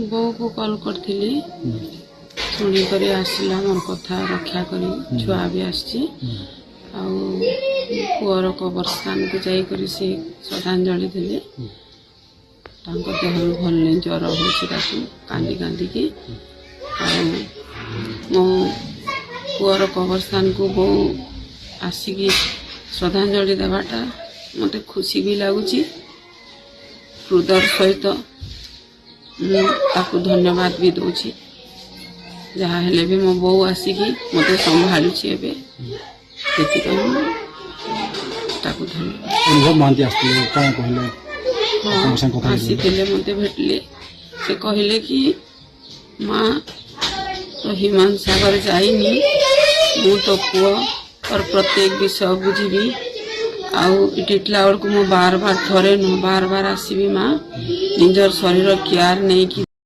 बो को कॉल करथिली सुनी करी आसिला मोर कथा रक्षा करी छुआ भी आसी पुअर कब्रस्तान को जाई करी से श्रद्धांजलि देले तांको देह भल नहीं ज्वर होछि कांदी कांदी की मो पुअर कब्रस्तान को बो आसिकी श्रद्धांजलि देवाटा मते खुशी भी लगुची हृदय सहित ताकू धन्यवाद भी दूची जहाँ हेले भी मो बो आसिकी मते संभालुची एबे ताकू धन्यवाद अनुभव मानती आसले काय कहले आसीले मते भेटले से कहले कि माँ तो हिमान सागर जाइनी मु तो पुआ और प्रत्येक विषय बुझी आउटला बेलू मो बार बार थरे न बार बार आसबि माँ निजर शरीर केयर नहीं कि